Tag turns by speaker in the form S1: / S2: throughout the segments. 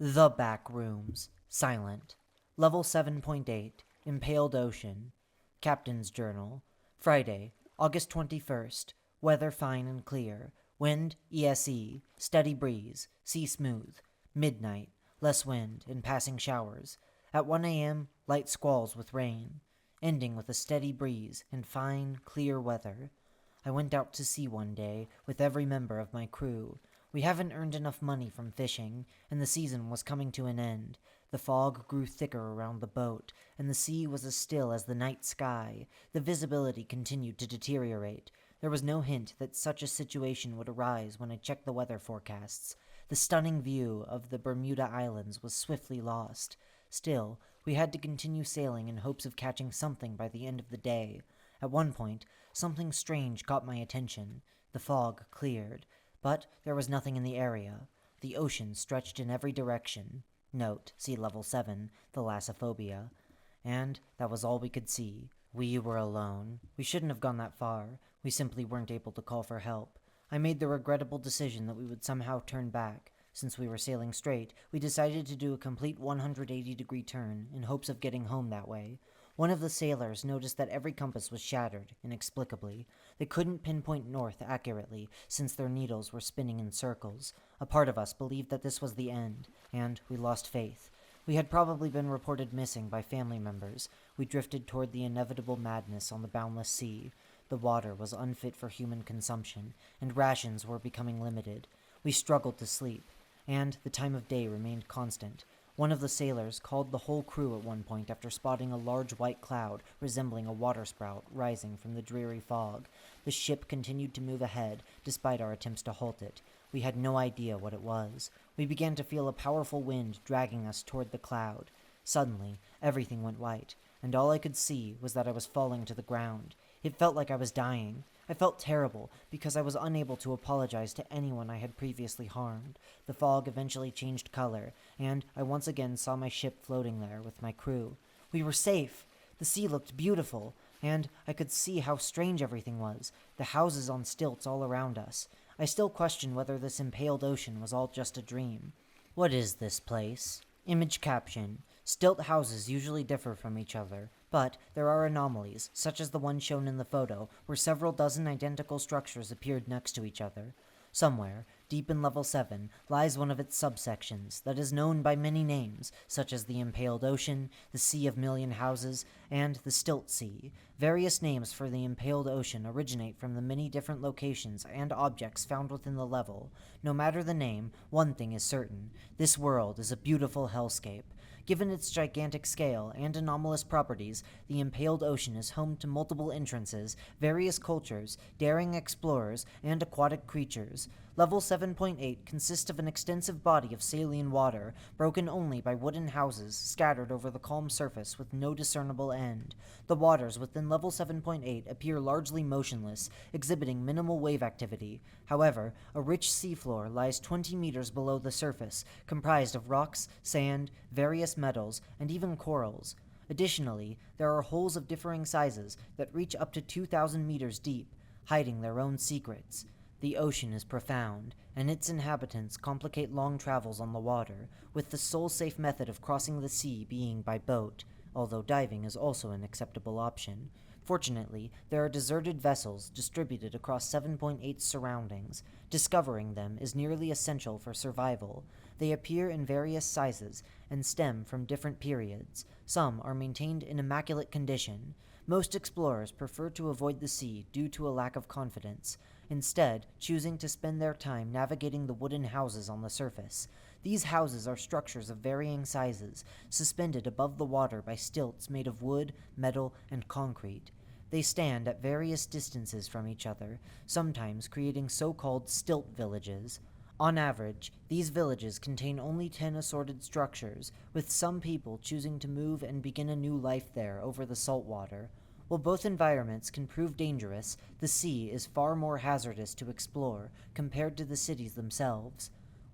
S1: The Backrooms. Silent. Level 7.8. Impaled Ocean. Captain's Journal. Friday, August 21st. Weather fine and clear. Wind ESE. Steady breeze. Sea smooth. Midnight. Less wind and passing showers. At 1 a.m., light squalls with rain. Ending with a steady breeze and fine, clear weather. I went out to sea one day with every member of my crew. We haven't earned enough money from fishing, and the season was coming to an end. The fog grew thicker around the boat, and the sea was as still as the night sky. The visibility continued to deteriorate. There was no hint that such a situation would arise when I checked the weather forecasts. The stunning view of the Bermuda Islands was swiftly lost. Still, we had to continue sailing in hopes of catching something by the end of the day. At one point, something strange caught my attention. The fog cleared, but there was nothing in the area. The ocean stretched in every direction. Note, see level 7, thalassophobia. And that was all we could see. We were alone. We shouldn't have gone that far. We simply weren't able to call for help. I made the regrettable decision that we would somehow turn back. Since we were sailing straight, we decided to do a complete 180-degree turn in hopes of getting home that way. One of the sailors noticed that every compass was shattered, inexplicably. They couldn't pinpoint north accurately, since their needles were spinning in circles. A part of us believed that this was the end, and we lost faith. We had probably been reported missing by family members. We drifted toward the inevitable madness on the boundless sea. The water was unfit for human consumption, and rations were becoming limited. We struggled to sleep, and the time of day remained constant. One of the sailors called the whole crew at one point after spotting a large white cloud resembling a waterspout rising from the dreary fog. The ship continued to move ahead, despite our attempts to halt it. We had no idea what it was. We began to feel a powerful wind dragging us toward the cloud. Suddenly, everything went white, and all I could see was that I was falling to the ground. It felt like I was dying. I felt terrible because I was unable to apologize to anyone I had previously harmed. The fog eventually changed color, and I once again saw my ship floating there with my crew. We were safe. The sea looked beautiful, and I could see how strange everything was, the houses on stilts all around us. I still question whether this impaled ocean was all just a dream. What is this place? Image caption. Stilt houses usually differ from each other, but there are anomalies, such as the one shown in the photo, where several dozen identical structures appeared next to each other. Somewhere, deep in level 7, lies one of its subsections that is known by many names, such as the Impaled Ocean, the Sea of Million Houses, and the Stilt Sea. Various names for the Impaled Ocean originate from the many different locations and objects found within the level. No matter the name, one thing is certain: this world is a beautiful hellscape. Given its gigantic scale and anomalous properties, the Impaled Ocean is home to multiple entrances, various cultures, daring explorers, and aquatic creatures. Level 7.8 consists of an extensive body of saline water, broken only by wooden houses scattered over the calm surface with no discernible end. The waters within level 7.8 appear largely motionless, exhibiting minimal wave activity. However, a rich seafloor lies 20 meters below the surface, comprised of rocks, sand, various metals, and even corals. Additionally, there are holes of differing sizes that reach up to 2,000 meters deep, hiding their own secrets. The ocean is profound, and its inhabitants complicate long travels on the water, with the sole safe method of crossing the sea being by boat, although diving is also an acceptable option. Fortunately, there are deserted vessels distributed across 7.8's surroundings. Discovering them is nearly essential for survival. They appear in various sizes and stem from different periods. Some are maintained in immaculate condition. Most explorers prefer to avoid the sea due to a lack of confidence, instead choosing to spend their time navigating the wooden houses on the surface. These houses are structures of varying sizes, suspended above the water by stilts made of wood, metal, and concrete. They stand at various distances from each other, sometimes creating so-called stilt villages. On average, these villages contain only 10 assorted structures, with some people choosing to move and begin a new life there over the salt water. While both environments can prove dangerous, the sea is far more hazardous to explore compared to the cities themselves.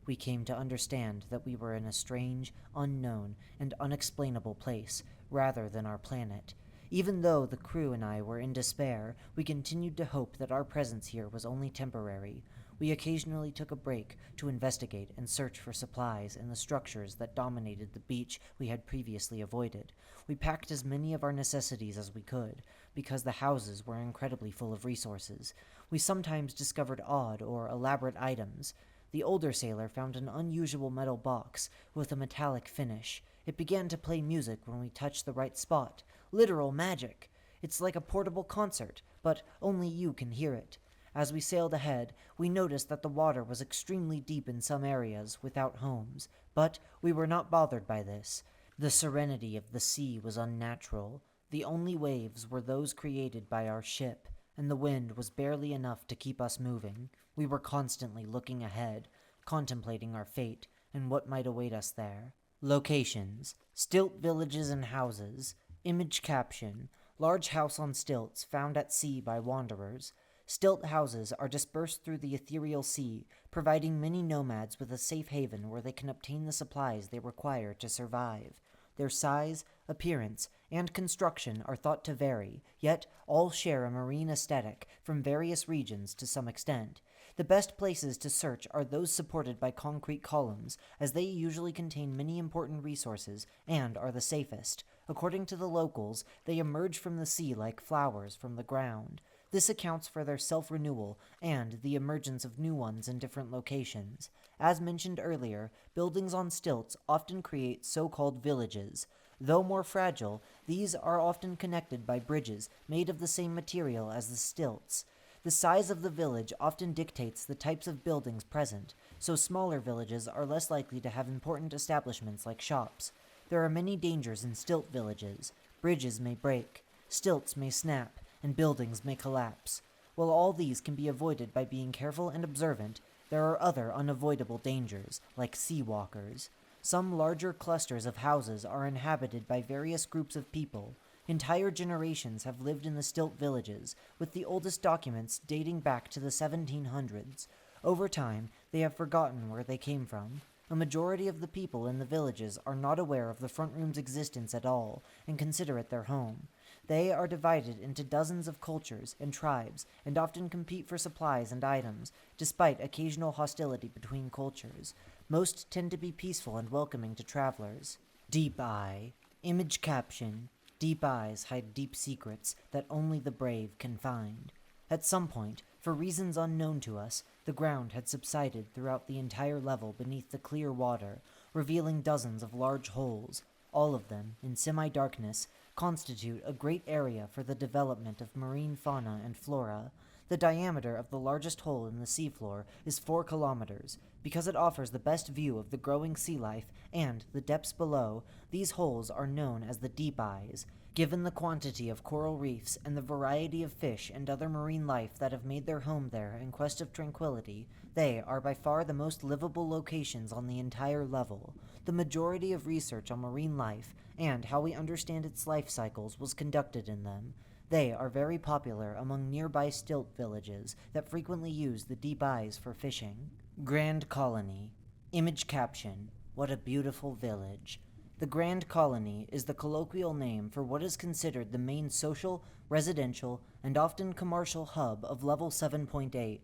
S1: We came to understand that we were in a strange, unknown, and unexplainable place, rather than our planet. Even though the crew and I were in despair, we continued to hope that our presence here was only temporary. We occasionally took a break to investigate and search for supplies in the structures that dominated the beach we had previously avoided. We packed as many of our necessities as we could, because the houses were incredibly full of resources. We sometimes discovered odd or elaborate items. The older sailor found an unusual metal box with a metallic finish. It began to play music when we touched the right spot. Literal magic! It's like a portable concert, but only you can hear it. As we sailed ahead, we noticed that the water was extremely deep in some areas without homes, but we were not bothered by this. The serenity of the sea was unnatural. The only waves were those created by our ship, and the wind was barely enough to keep us moving. We were constantly looking ahead, contemplating our fate and what might await us there. Locations: stilt villages and houses. Image caption: large house on stilts found at sea by wanderers. Stilt houses are dispersed through the ethereal sea, providing many nomads with a safe haven where they can obtain the supplies they require to survive. Their size, appearance, and construction are thought to vary, yet all share a marine aesthetic from various regions to some extent. The best places to search are those supported by concrete columns, as they usually contain many important resources and are the safest. According to the locals, they emerge from the sea like flowers from the ground. This accounts for their self-renewal and the emergence of new ones in different locations. As mentioned earlier, buildings on stilts often create so-called villages. Though more fragile, these are often connected by bridges made of the same material as the stilts. The size of the village often dictates the types of buildings present, so smaller villages are less likely to have important establishments like shops. There are many dangers in stilt villages. Bridges may break, stilts may snap, and buildings may collapse. While all these can be avoided by being careful and observant, there are other unavoidable dangers, like sea walkers. Some larger clusters of houses are inhabited by various groups of people. Entire generations have lived in the stilt villages, with the oldest documents dating back to the 1700s. Over time, they have forgotten where they came from. A majority of the people in the villages are not aware of the front room's existence at all, and consider it their home. They are divided into dozens of cultures and tribes, and often compete for supplies and items, despite occasional hostility between cultures. Most tend to be peaceful and welcoming to travelers. Deep Eye. Image caption: deep eyes hide deep secrets that only the brave can find. At some point, for reasons unknown to us, the ground had subsided throughout the entire level beneath the clear water, revealing dozens of large holes. All of them, in semi-darkness, constitute a great area for the development of marine fauna and flora. The diameter of the largest hole in the seafloor is 4 kilometers. Because it offers the best view of the growing sea life and the depths below, these holes are known as the deep eyes. Given the quantity of coral reefs and the variety of fish and other marine life that have made their home there in quest of tranquility, they are by far the most livable locations on the entire level. The majority of research on marine life and how we understand its life cycles was conducted in them. They are very popular among nearby stilt villages that frequently use the deep eyes for fishing. Grand Colony. Image caption: what a beautiful village. The Grand Colony is the colloquial name for what is considered the main social, residential, and often commercial hub of Level 7.8.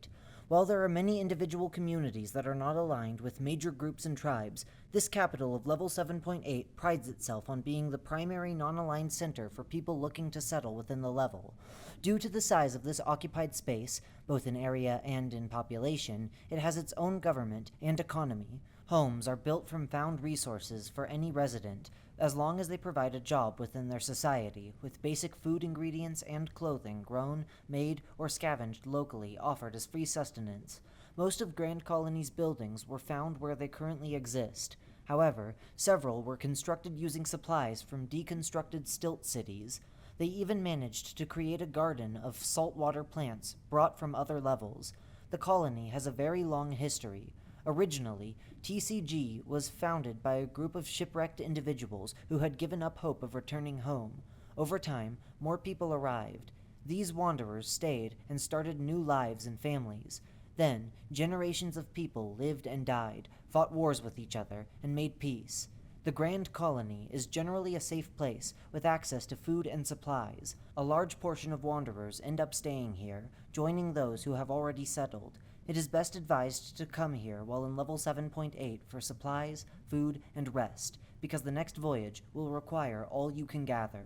S1: While there are many individual communities that are not aligned with major groups and tribes, this capital of Level 7.8 prides itself on being the primary non-aligned center for people looking to settle within the level. Due to the size of this occupied space, both in area and in population, it has its own government and economy. Homes are built from found resources for any resident, as long as they provide a job within their society, with basic food ingredients and clothing grown, made, or scavenged locally offered as free sustenance. Most of Grand Colony's buildings were found where they currently exist. However, several were constructed using supplies from deconstructed stilt cities. They even managed to create a garden of saltwater plants brought from other levels. The colony has a very long history. Originally, TCG was founded by a group of shipwrecked individuals who had given up hope of returning home. Over time, more people arrived. These wanderers stayed and started new lives and families. Then, generations of people lived and died, fought wars with each other, and made peace. The Grand Colony is generally a safe place with access to food and supplies. A large portion of wanderers end up staying here, joining those who have already settled. It is best advised to come here while in level 7.8 for supplies, food, and rest, because the next voyage will require all you can gather.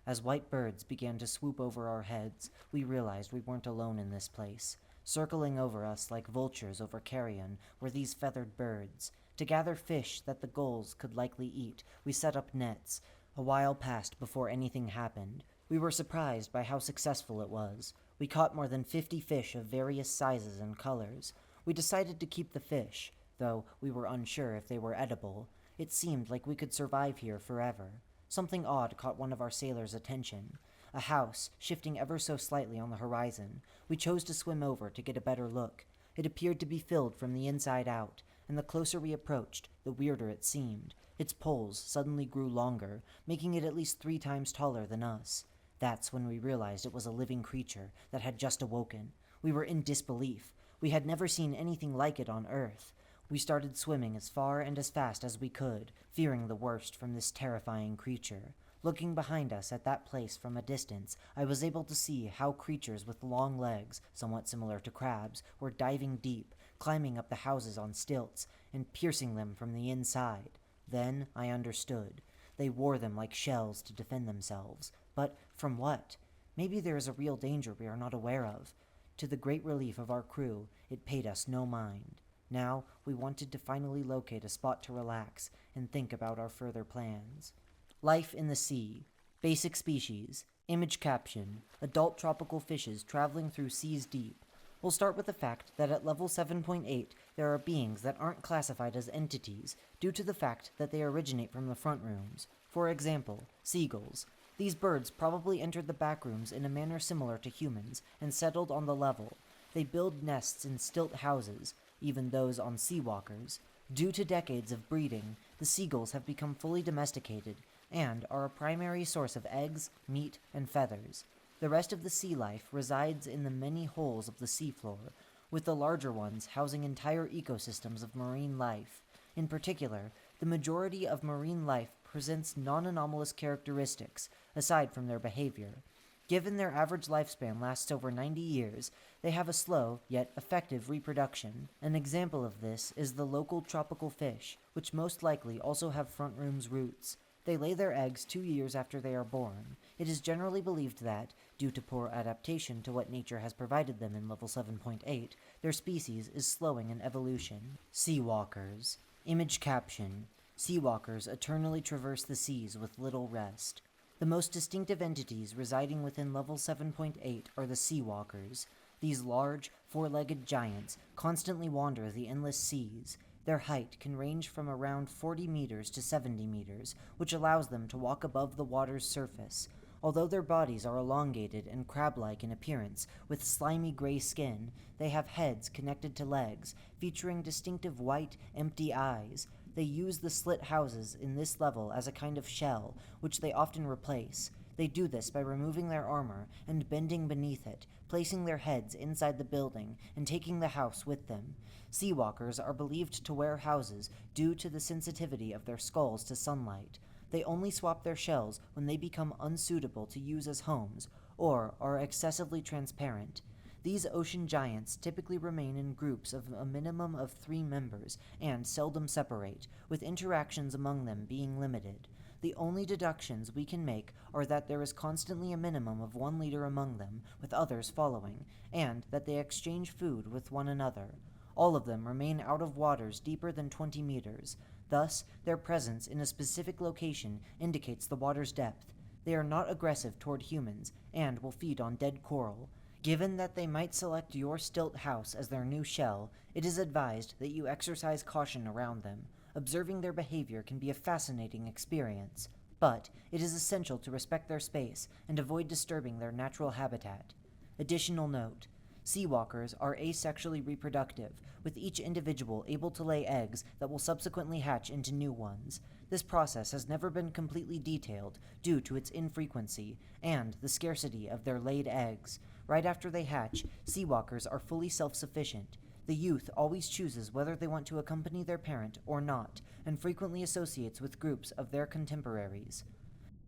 S1: As white birds began to swoop over our heads, we realized we weren't alone in this place. Circling over us like vultures over carrion were these feathered birds. To gather fish that the gulls could likely eat, we set up nets. A while passed before anything happened. We were surprised by how successful it was. We caught more than 50 fish of various sizes and colors. We decided to keep the fish, though we were unsure if they were edible. It seemed like we could survive here forever. Something odd caught one of our sailors' attention. A house, shifting ever so slightly on the horizon. We chose to swim over to get a better look. It appeared to be filled from the inside out, and the closer we approached, the weirder it seemed. Its poles suddenly grew longer, making it at least 3 times taller than us. That's when we realized it was a living creature that had just awoken. We were in disbelief. We had never seen anything like it on Earth. We started swimming as far and as fast as we could, fearing the worst from this terrifying creature. Looking behind us at that place from a distance, I was able to see how creatures with long legs, somewhat similar to crabs, were diving deep, climbing up the houses on stilts, and piercing them from the inside. Then I understood. They wore them like shells to defend themselves. But from what? Maybe there is a real danger we are not aware of. To the great relief of our crew, it paid us no mind. Now, we wanted to finally locate a spot to relax and think about our further plans. Life in the sea. Basic species. Image caption. Adult tropical fishes traveling through seas deep. We'll start with the fact that at level 7.8, there are beings that aren't classified as entities due to the fact that they originate from the front rooms. For example, seagulls. These birds probably entered the backrooms in a manner similar to humans and settled on the level. They build nests in stilt houses, even those on seawalkers. Due to decades of breeding, the seagulls have become fully domesticated and are a primary source of eggs, meat, and feathers. The rest of the sea life resides in the many holes of the seafloor, with the larger ones housing entire ecosystems of marine life. In particular, the majority of marine life presents non-anomalous characteristics, aside from their behavior. Given their average lifespan lasts over 90 years, they have a slow, yet effective reproduction. An example of this is the local tropical fish, which most likely also have front rooms roots. They lay their eggs 2 years after they are born. It is generally believed that, due to poor adaptation to what nature has provided them in level 7.8, their species is slowing in evolution. Seawalkers. Image caption. Seawalkers eternally traverse the seas with little rest. The most distinctive entities residing within level 7.8 are the seawalkers. These large, 4-legged giants constantly wander the endless seas. Their height can range from around 40 meters to 70 meters, which allows them to walk above the water's surface. Although their bodies are elongated and crab-like in appearance, with slimy gray skin, they have heads connected to legs, featuring distinctive white, empty eyes. They use the slit houses in this level as a kind of shell, which they often replace. They do this by removing their armor and bending beneath it, placing their heads inside the building and taking the house with them. Seawalkers are believed to wear houses due to the sensitivity of their skulls to sunlight. They only swap their shells when they become unsuitable to use as homes or are excessively transparent. These ocean giants typically remain in groups of a minimum of 3 members and seldom separate, with interactions among them being limited. The only deductions we can make are that there is constantly a minimum of 1 leader among them, with others following, and that they exchange food with one another. All of them remain out of waters deeper than 20 meters. Thus, their presence in a specific location indicates the water's depth. They are not aggressive toward humans and will feed on dead coral. Given that they might select your stilt house as their new shell, it is advised that you exercise caution around them. Observing their behavior can be a fascinating experience, but it is essential to respect their space and avoid disturbing their natural habitat. Additional note: seawalkers are asexually reproductive, with each individual able to lay eggs that will subsequently hatch into new ones. This process has never been completely detailed due to its infrequency and the scarcity of their laid eggs. Right after they hatch, seawalkers are fully self-sufficient. The youth always chooses whether they want to accompany their parent or not, and frequently associates with groups of their contemporaries.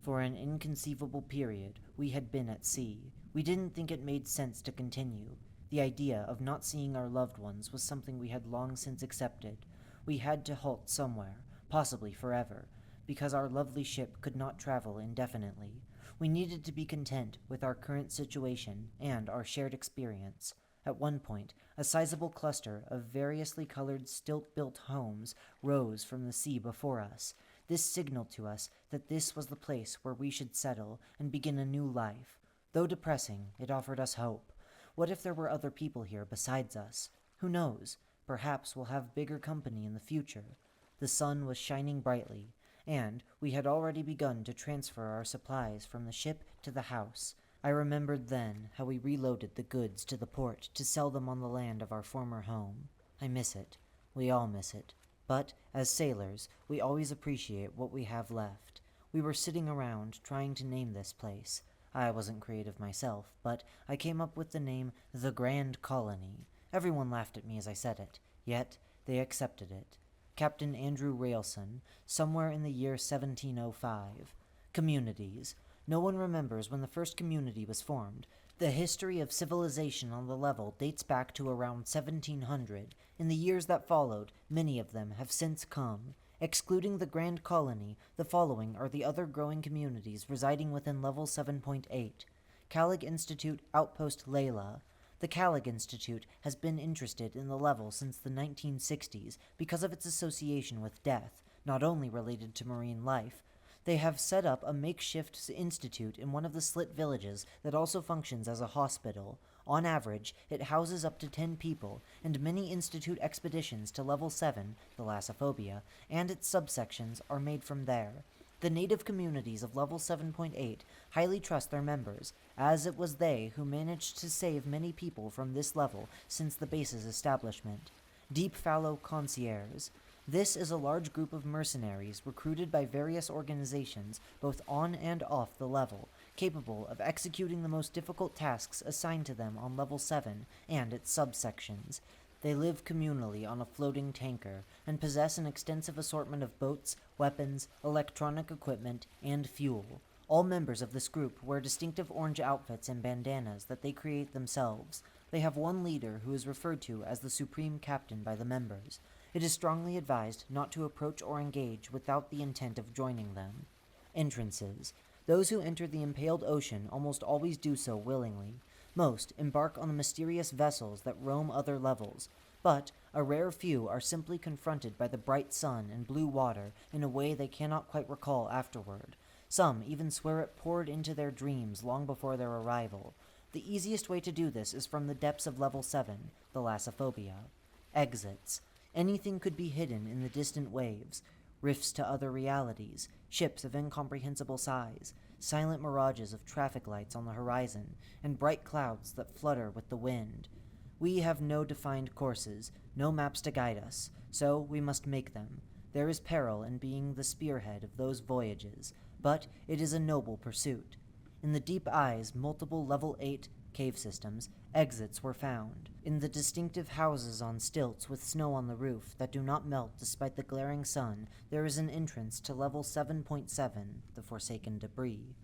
S1: For an inconceivable period, we had been at sea. We didn't think it made sense to continue. The idea of not seeing our loved ones was something we had long since accepted. We had to halt somewhere, possibly forever, because our lovely ship could not travel indefinitely. We needed to be content with our current situation and our shared experience. At one point, a sizable cluster of variously colored stilt-built homes rose from the sea before us. This signaled to us that this was the place where we should settle and begin a new life. Though depressing, it offered us hope. What if there were other people here besides us? Who knows? Perhaps we'll have bigger company in the future. The sun was shining brightly, and we had already begun to transfer our supplies from the ship to the house. I remembered then how we reloaded the goods to the port to sell them on the land of our former home. I miss it. We all miss it. But, as sailors, we always appreciate what we have left. We were sitting around trying to name this place. I wasn't creative myself, but I came up with the name The Grand Colony. Everyone laughed at me as I said it, yet they accepted it. Captain Andrew Railson, somewhere in the year 1705. Communities. No one remembers when the first community was formed. The history of civilization on the level dates back to around 1700. In the years that followed, many of them have since come. Excluding the Grand Colony, the following are the other growing communities residing within Level 7.8. Calig Institute Outpost Layla. The Calig Institute has been interested in the level since the 1960s because of its association with death, not only related to marine life. They have set up a makeshift institute in one of the Slit villages that also functions as a hospital. On average, it houses up to 10 people, and many institute expeditions to Level 7, Thalassophobia, and its subsections are made from there. The native communities of Level 7.8 highly trust their members, as it was they who managed to save many people from this level since the base's establishment. Deep Fallow Concierge. This is a large group of mercenaries recruited by various organizations, both on and off the level, capable of executing the most difficult tasks assigned to them on Level 7 and its subsections. They live communally on a floating tanker and possess an extensive assortment of boats, weapons, electronic equipment, and fuel. All members of this group wear distinctive orange outfits and bandanas that they create themselves. They have one leader who is referred to as the Supreme Captain by the members. It is strongly advised not to approach or engage without the intent of joining them. Entrances. Those who enter the Impaled Ocean almost always do so willingly. Most embark on the mysterious vessels that roam other levels, but a rare few are simply confronted by the bright sun and blue water in a way they cannot quite recall afterward. Some even swear it poured into their dreams long before their arrival. The easiest way to do this is from the depths of Level 7, Thalassophobia. Exits. Anything could be hidden in the distant waves. Rifts to other realities, ships of incomprehensible size, silent mirages of traffic lights on the horizon, and bright clouds that flutter with the wind. We have no defined courses, no maps to guide us, so we must make them. There is peril in being the spearhead of those voyages, but it is a noble pursuit. In the deep eyes, multiple Level 8 cave systems, exits were found. In the distinctive houses on stilts with snow on the roof that do not melt despite the glaring sun, there is an entrance to Level 7.7, the Forsaken Debris.